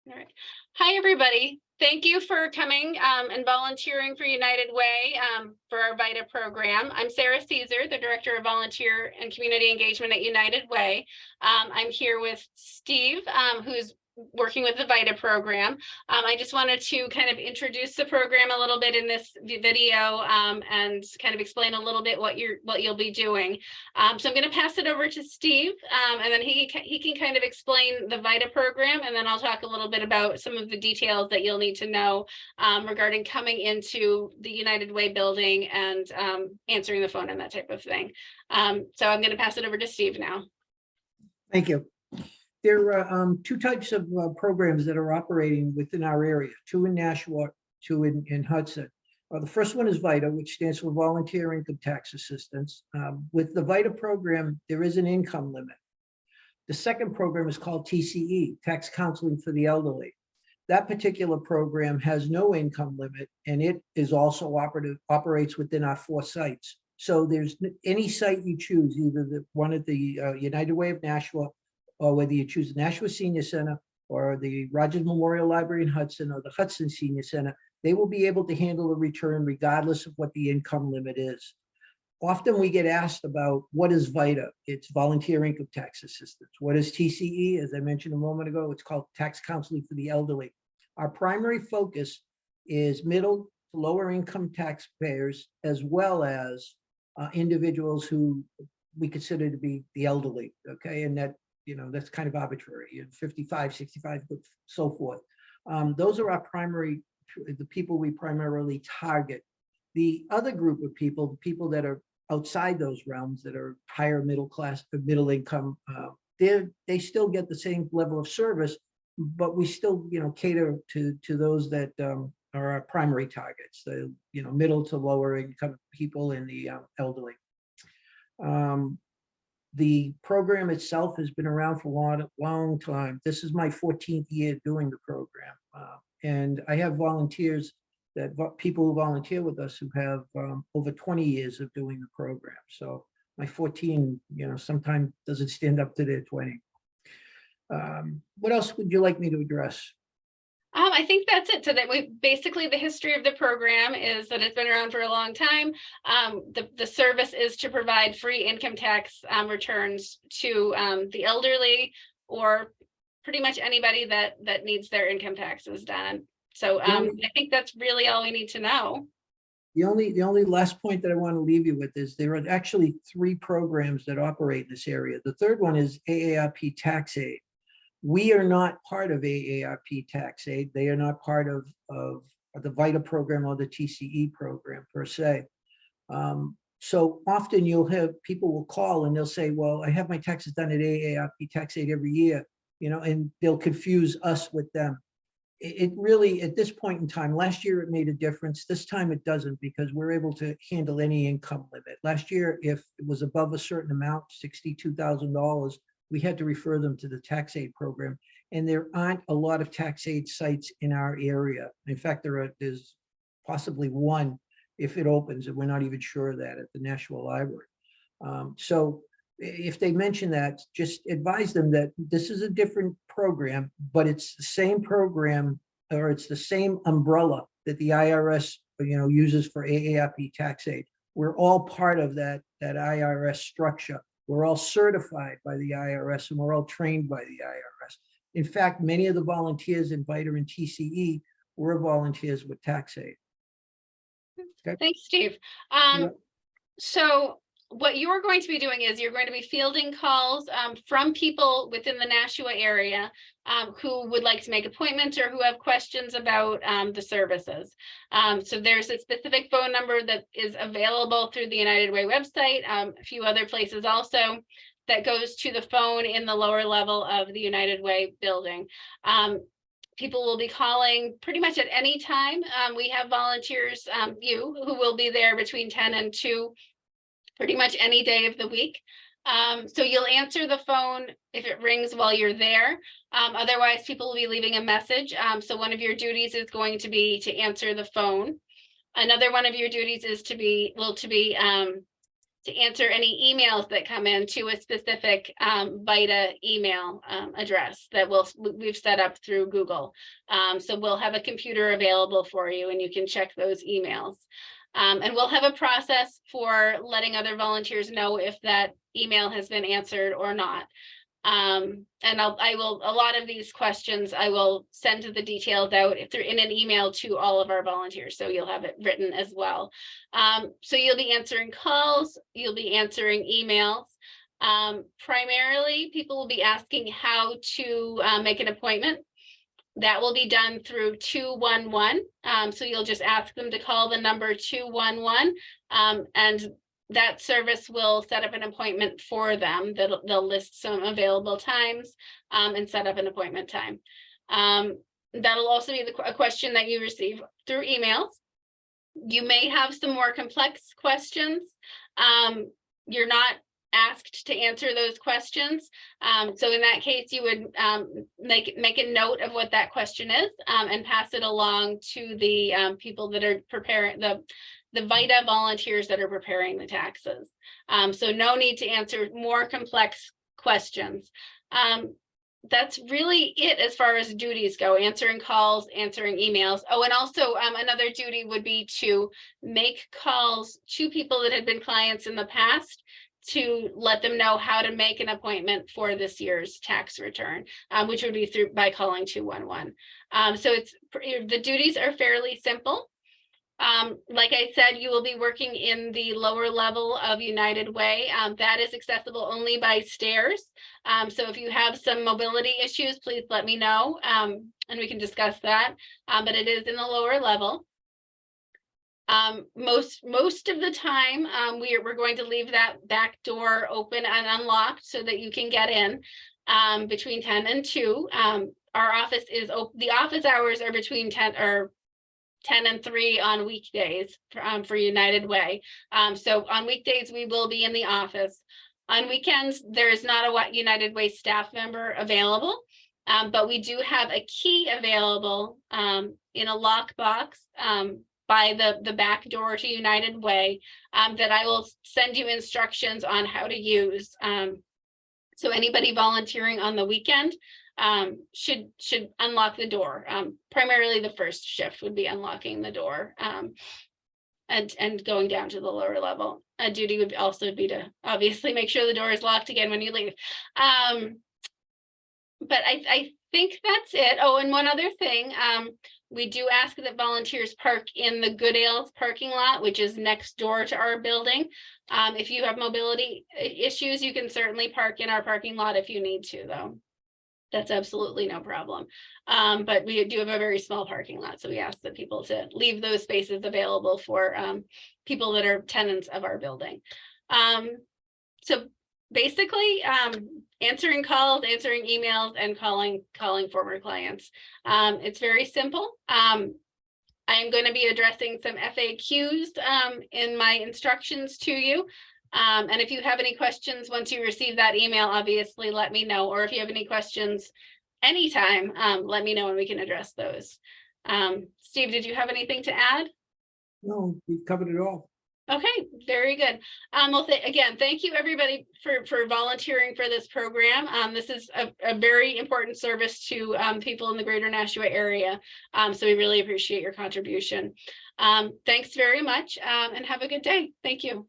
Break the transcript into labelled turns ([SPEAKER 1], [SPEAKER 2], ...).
[SPEAKER 1] All right. Hi, everybody. Thank you for coming and volunteering for United Way for our VITA program. I'm Sarah Caesar, the Director of Volunteer and Community Engagement at United Way. I'm here with Steve, who's working with the VITA program. I just wanted to kind of introduce the program a little bit in this video and kind of explain a little bit what you'll be doing. So I'm going to pass it over to Steve, and then he can kind of explain the VITA program, and then I'll talk a little bit about some of the details that you'll need to know regarding coming into the United Way building and answering the phone and that type of thing. So I'm going to pass it over to Steve now.
[SPEAKER 2] Thank you. There are two types of programs that are operating within our area, two in Nashua, two in Hudson. The first one is VITA, which stands for Volunteer Income Tax Assistance. With the VITA program, there is an income limit. The second program is called TCE, Tax Counseling for the Elderly. That particular program has no income limit, and it is also operates within our 4 sites. So there's any site you choose, either the one at the United Way of Nashua, or whether you choose the Nashua Senior Center or the Rogers Memorial Library in Hudson or the Hudson Senior Center, they will be able to handle a return regardless of what the income limit is. Often we get asked about what is VITA? It's Volunteer Income Tax Assistance. What is TCE? As I mentioned a moment ago, it's called Tax Counseling for the Elderly. Our primary focus is middle to lower income taxpayers, as well as individuals who we consider to be the elderly, okay? And that, that's kind of arbitrary, 55, 65, so forth. Those are our primary, the people we primarily target. The other group of people, the people that are outside those realms, that are higher middle class, middle income, they still get the same level of service, but we still, cater to those that are our primary targets, the, middle to lower income people and the elderly. The program itself has been around for a long time. This is my 14th year doing the program. And I have volunteers, people who volunteer with us who have over 20 years of doing the program. So my 14, sometimes doesn't stand up to their 20. What else would you like me to address?
[SPEAKER 1] I think that's it. So that basically the history of the program is that it's been around for a long time. The service is to provide free income tax returns to the elderly, or pretty much anybody that needs their income taxes done. So I think that's really all we need to know.
[SPEAKER 2] The only last point that I want to leave you with is there are actually 3 programs that operate in this area. The third one is AARP Tax Aid. We are not part of AARP Tax Aid. They are not part of the VITA program or the TCE program per se. So often you'll have people will call and they'll say, well, I have my taxes done at AARP Tax Aid every year, and they'll confuse us with them. It really, at this point in time, last year it made a difference. This time it doesn't, because we're able to handle any income limit. Last year, if it was above a certain amount, $62,000, we had to refer them to the tax aid program. And there aren't a lot of tax aid sites in our area. In fact, there's possibly one if it opens, and we're not even sure of that, at the National Library. So if they mention that, just advise them that this is a different program, but it's the same program, or it's the same umbrella that the IRS uses for AARP tax aid. We're all part of that IRS structure. We're all certified by the IRS, and we're all trained by the IRS. In fact, many of the volunteers in VITA and TCE were volunteers with tax aid.
[SPEAKER 1] Okay. Thanks, Steve. So what you're going to be doing is you're going to be fielding calls from people within the Nashua area who would like to make appointments or who have questions about the services. So there's a specific phone number that is available through the United Way website, a few other places also, that goes to the phone in the lower level of the United Way building. People will be calling pretty much at any time. We have volunteers, who will be there between 10 and 2, pretty much any day of the week. So you'll answer the phone if it rings while you're there. Otherwise, people will be leaving a message. So one of your duties is going to be to answer the phone. Another one of your duties is to be to answer any emails that come in to a specific VITA email address that we've set up through Google. So we'll have a computer available for you and you can check those emails. And we'll have a process for letting other volunteers know if that email has been answered or not. And I will, a lot of these questions, I will send the details out in an email to all of our volunteers. So you'll have it written as well. So you'll be answering calls, you'll be answering emails. Primarily, people will be asking how to make an appointment. That will be done through 211. So you'll just ask them to call the number 211, and that service will set up an appointment for them. They'll list some available times and set up an appointment time. That'll also be a question that you receive through emails. You may have some more complex questions. You're not asked to answer those questions. So in that case, you would make a note of what that question is and pass it along to the people that are preparing, the VITA volunteers that are preparing the taxes. So no need to answer more complex questions. That's really it as far as duties go, answering calls, answering emails. Oh, and also another duty would be to make calls to people that had been clients in the past to let them know how to make an appointment for this year's tax return, which would be by calling 211. So the duties are fairly simple. Like I said, you will be working in the lower level of United Way. That is accessible only by stairs. So if you have some mobility issues, please let me know and we can discuss that. But it is in the lower level. Most of the time, we're going to leave that back door open and unlocked so that you can get in between 10 and 2. Our office is open. The office hours are between 10 and 3 on weekdays for United Way. So on weekdays, we will be in the office. On weekends, there is not a United Way staff member available, but we do have a key available in a lockbox by the back door to United Way that I will send you instructions on how to use. So anybody volunteering on the weekend should unlock the door. Primarily the first shift would be unlocking the door and going down to the lower level. A duty would also be to obviously make sure the door is locked again when you leave. But I think that's it. Oh, and one other thing, we do ask that volunteers park in the Good Ales parking lot, which is next door to our building. If you have mobility issues, you can certainly park in our parking lot if you need to, though. That's absolutely no problem. But we do have a very small parking lot, so we ask that people to leave those spaces available for people that are tenants of our building. So basically, answering calls, answering emails, and calling former clients. It's very simple. I am going to be addressing some FAQs in my instructions to you. And if you have any questions once you receive that email, obviously let me know. Or if you have any questions anytime, let me know and we can address those. Steve, did you have anything to add?
[SPEAKER 2] No, we've covered it all.
[SPEAKER 1] Okay, very good. Well, again, thank you everybody for volunteering for this program. This is a very important service to people in the greater Nashua area. So we really appreciate your contribution. Thanks very much and have a good day. Thank you.